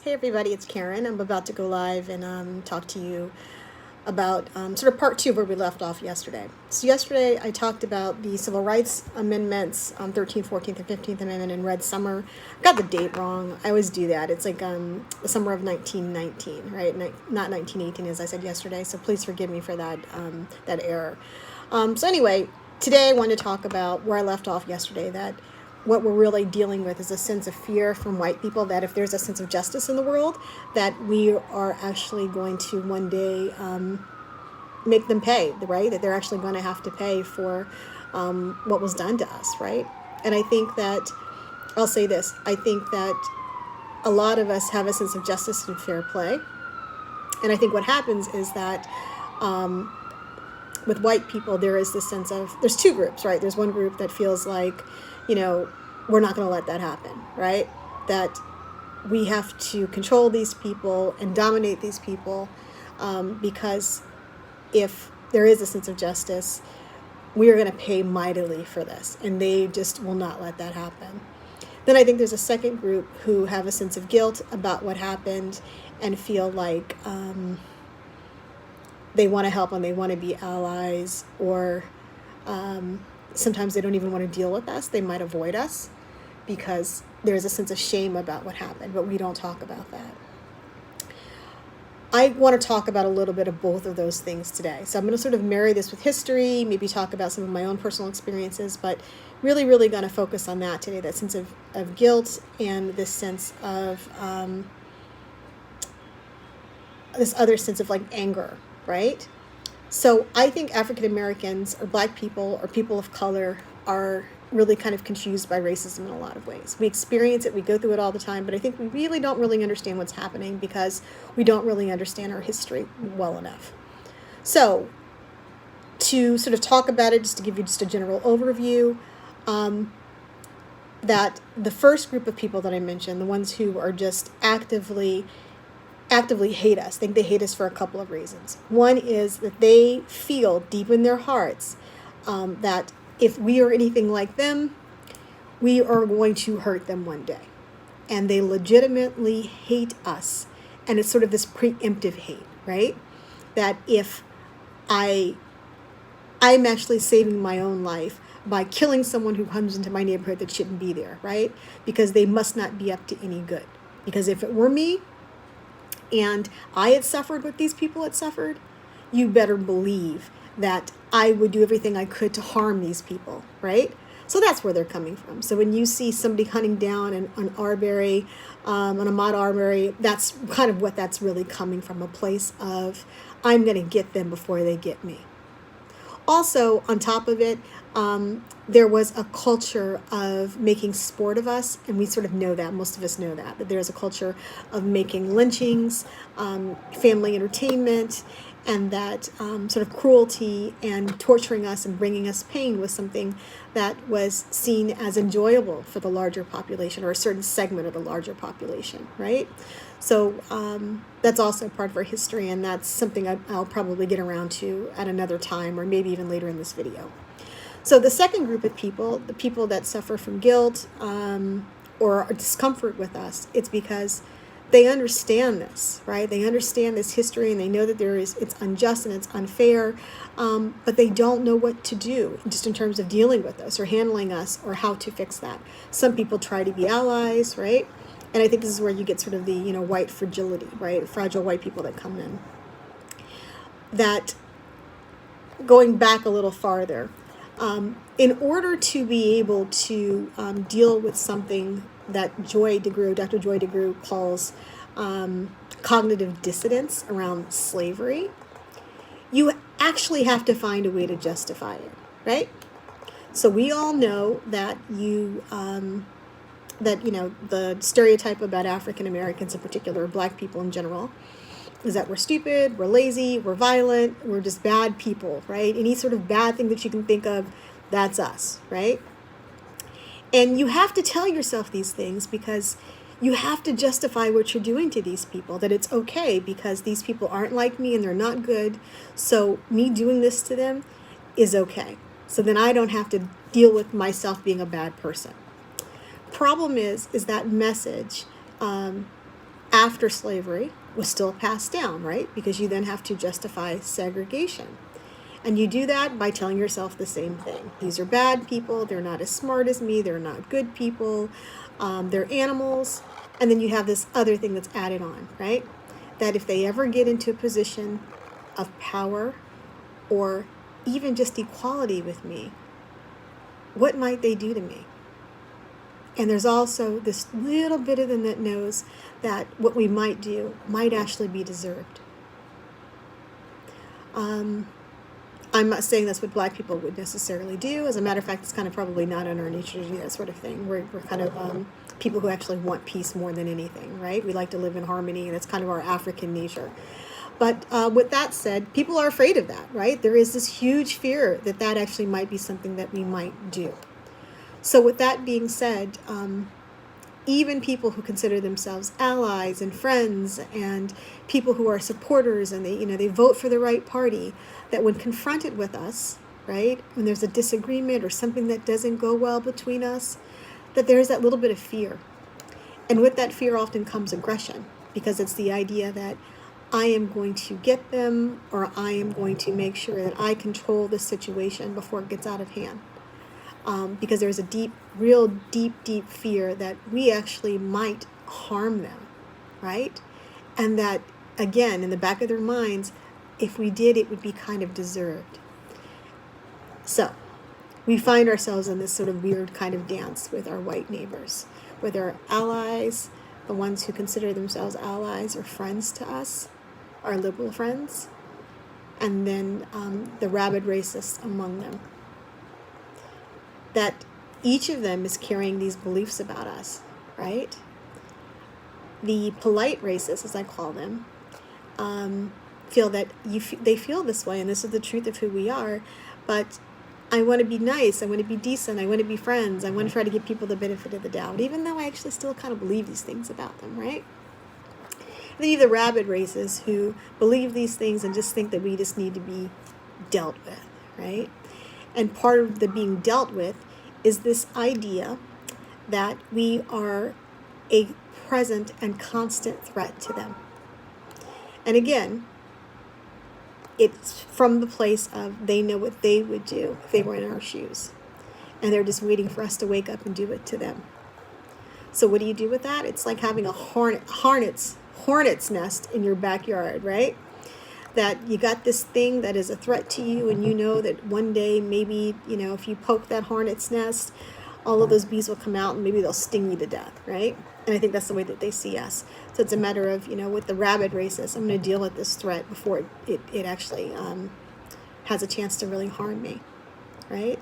Hey everybody, it's Karen. I'm about to go live and talk to you about sort of part two of where we left off yesterday. So yesterday I talked about the Civil Rights Amendments, 13th, 14th, and 15th Amendment in Red Summer. I got the date wrong. I always do that. It's like the summer of 1919, right? Not 1918 as I said yesterday, so please forgive me for that error. So anyway, today I want to talk about where I left off yesterday, that what we're really dealing with is a sense of fear from white people that if there's a sense of justice in the world, that we are actually going to one day make them pay, right? That they're actually going to have to pay for what was done to us, right? And I think that, I'll say this, I think that a lot of us have a sense of justice and fair play. And I think what happens is that with white people, there is this sense of, there's two groups, right? There's one group that feels like, we're not going to let that happen, right? That we have to control these people and dominate these people because if there is a sense of justice, we are going to pay mightily for this, and they just will not let that happen. Then I think there's a second group who have a sense of guilt about what happened and feel like they want to help and they want to be allies, or sometimes they don't even want to deal with us. They might avoid us because there's a sense of shame about what happened, but we don't talk about that. I want to talk about a little bit of both of those things today. So I'm going to sort of marry this with history, maybe talk about some of my own personal experiences, but really, really going to focus on that today, that sense of guilt and this sense of this other sense of like anger, right? So I think African Americans or Black people or people of color are really kind of confused by racism in a lot of ways. We experience it, we go through it all the time, but I think we really don't really understand what's happening because we don't really understand our history well enough. So to sort of talk about it, just to give you just a general overview, that the first group of people that I mentioned, the ones who are just actively hate us, think they hate us for a couple of reasons. One is that they feel deep in their hearts that if we are anything like them, we are going to hurt them one day. And they legitimately hate us. And it's sort of this preemptive hate, right? That if I'm actually saving my own life by killing someone who comes into my neighborhood that shouldn't be there, right? Because they must not be up to any good. Because if it were me, and I had suffered what these people had suffered, you better believe that I would do everything I could to harm these people, right? So that's where they're coming from. So when you see somebody hunting down an Arbery, an Ahmaud Arbery, that's kind of what that's really coming from, a place of, I'm going to get them before they get me. Also, on top of it, there was a culture of making sport of us, and we sort of know that, most of us know that there's a culture of making lynchings, family entertainment, and that sort of cruelty and torturing us and bringing us pain was something that was seen as enjoyable for the larger population, or a certain segment of the larger population, right? So that's also part of our history, and that's something I'll probably get around to at another time, or maybe even later in this video. So the second group of people, the people that suffer from guilt or discomfort with us, it's because they understand this, right? They understand this history, and they know that it's unjust and it's unfair, but they don't know what to do just in terms of dealing with us or handling us or how to fix that. Some people try to be allies, right? And I think this is where you get sort of the, white fragility, right? Fragile white people that come in. That, going back a little farther, in order to be able to deal with something that Dr. Joy DeGruy calls cognitive dissonance around slavery, you actually have to find a way to justify it, right? So we all know that the stereotype about African Americans in particular, Black people in general, is that we're stupid, we're lazy, we're violent, we're just bad people, right? Any sort of bad thing that you can think of, that's us, right? And you have to tell yourself these things because you have to justify what you're doing to these people, that it's okay because these people aren't like me and they're not good, so me doing this to them is okay. So then I don't have to deal with myself being a bad person. Problem is that message after slavery was still passed down, right? Because you then have to justify segregation. And you do that by telling yourself the same thing. These are bad people. They're not as smart as me. They're not good people. They're animals. And then you have this other thing that's added on, right? That if they ever get into a position of power or even just equality with me, what might they do to me? And there's also this little bit of them that knows that what we might do might actually be deserved. I'm not saying that's what Black people would necessarily do. As a matter of fact, it's kind of probably not in our nature to do that sort of thing. We're kind of people who actually want peace more than anything, right? We like to live in harmony, and it's kind of our African nature. But with that said, people are afraid of that, right? There is this huge fear that that actually might be something that we might do. So with that being said, even people who consider themselves allies and friends and people who are supporters and they vote for the right party, that when confronted with us, right, when there's a disagreement or something that doesn't go well between us, that there's that little bit of fear. And with that fear often comes aggression, because it's the idea that I am going to get them, or I am going to make sure that I control the situation before it gets out of hand. Because there's a real deep fear that we actually might harm them, right? And that, again, in the back of their minds, if we did, it would be kind of deserved. So we find ourselves in this sort of weird kind of dance with our white neighbors, with our allies, the ones who consider themselves allies or friends to us, our liberal friends, and then the rabid racists among them. That each of them is carrying these beliefs about us, right? The polite racists, as I call them, feel that they feel this way, and this is the truth of who we are, but I want to be nice, I want to be decent, I want to be friends, I want to try to give people the benefit of the doubt, even though I actually still kind of believe these things about them, right? And then you have the rabid racists who believe these things and just think that we just need to be dealt with, right? And part of the being dealt with is this idea that we are a present and constant threat to them. And again, it's from the place of they know what they would do if they were in our shoes. And they're just waiting for us to wake up and do it to them. So what do you do with that? It's like having a hornet's nest in your backyard, right? That you got this thing that is a threat to you, and you know that one day maybe, if you poke that hornet's nest, all of those bees will come out and maybe they'll sting you to death, right? And I think that's the way that they see us. So it's a matter of, with the rabid racists, I'm going to deal with this threat before it actually has a chance to really harm me, right?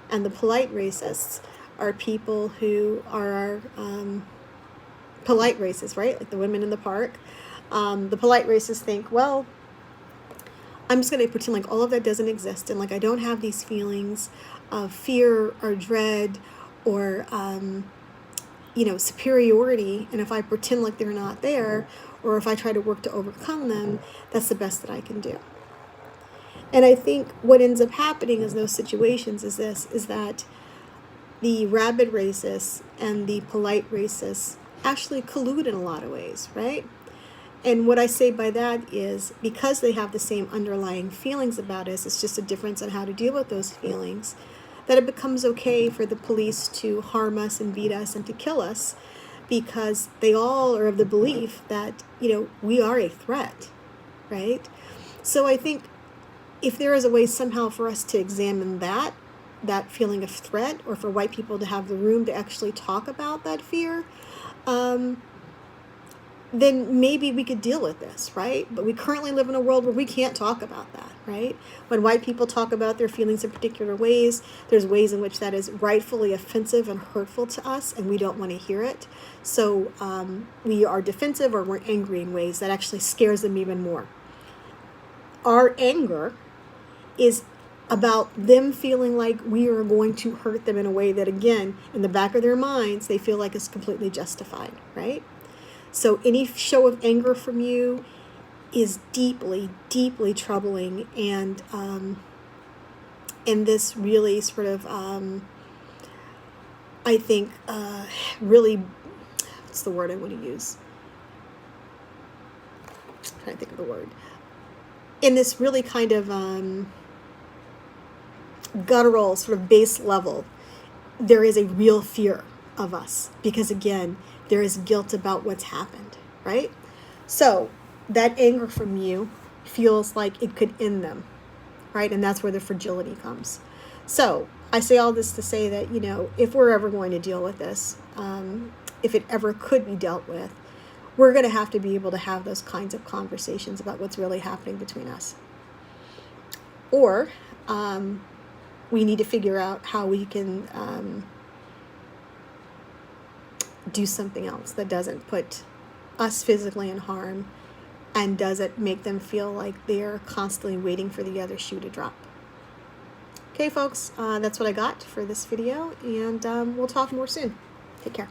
And the polite racists are people who are polite racists, right? Like the women in the park. The polite racists think, well, I'm just going to pretend like all of that doesn't exist, and like I don't have these feelings of fear or dread or superiority, and if I pretend like they're not there, or if I try to work to overcome them, that's the best that I can do. And I think what ends up happening in those situations is that the rabid racists and the polite racists actually collude in a lot of ways, right? And what I say by that is because they have the same underlying feelings about us, it's just a difference in how to deal with those feelings, that it becomes okay for the police to harm us and beat us and to kill us because they all are of the belief that, we are a threat, right? So I think if there is a way somehow for us to examine that feeling of threat, or for white people to have the room to actually talk about that fear, then maybe we could deal with this, right? But we currently live in a world where we can't talk about that, right? When white people talk about their feelings in particular ways, there's ways in which that is rightfully offensive and hurtful to us, and we don't want to hear it. So we are defensive, or we're angry in ways that actually scares them even more. Our anger is about them feeling like we are going to hurt them in a way that, again, in the back of their minds, they feel like is completely justified, right? So any show of anger from you is deeply, deeply troubling, and this really sort of, I think, really, what's the word I want to use? I'm trying to think of the word, in this really kind of guttural sort of base level, there is a real fear of us because, again, there is guilt about what's happened, right? So that anger from you feels like it could end them, right? And that's where the fragility comes. So I say all this to say that, you know, if we're ever going to deal with this, if it ever could be dealt with, we're going to have to be able to have those kinds of conversations about what's really happening between us. Or we need to figure out how we can do something else that doesn't put us physically in harm and doesn't make them feel like they're constantly waiting for the other shoe to drop. Okay, folks, that's what I got for this video, and we'll talk more soon. Take care.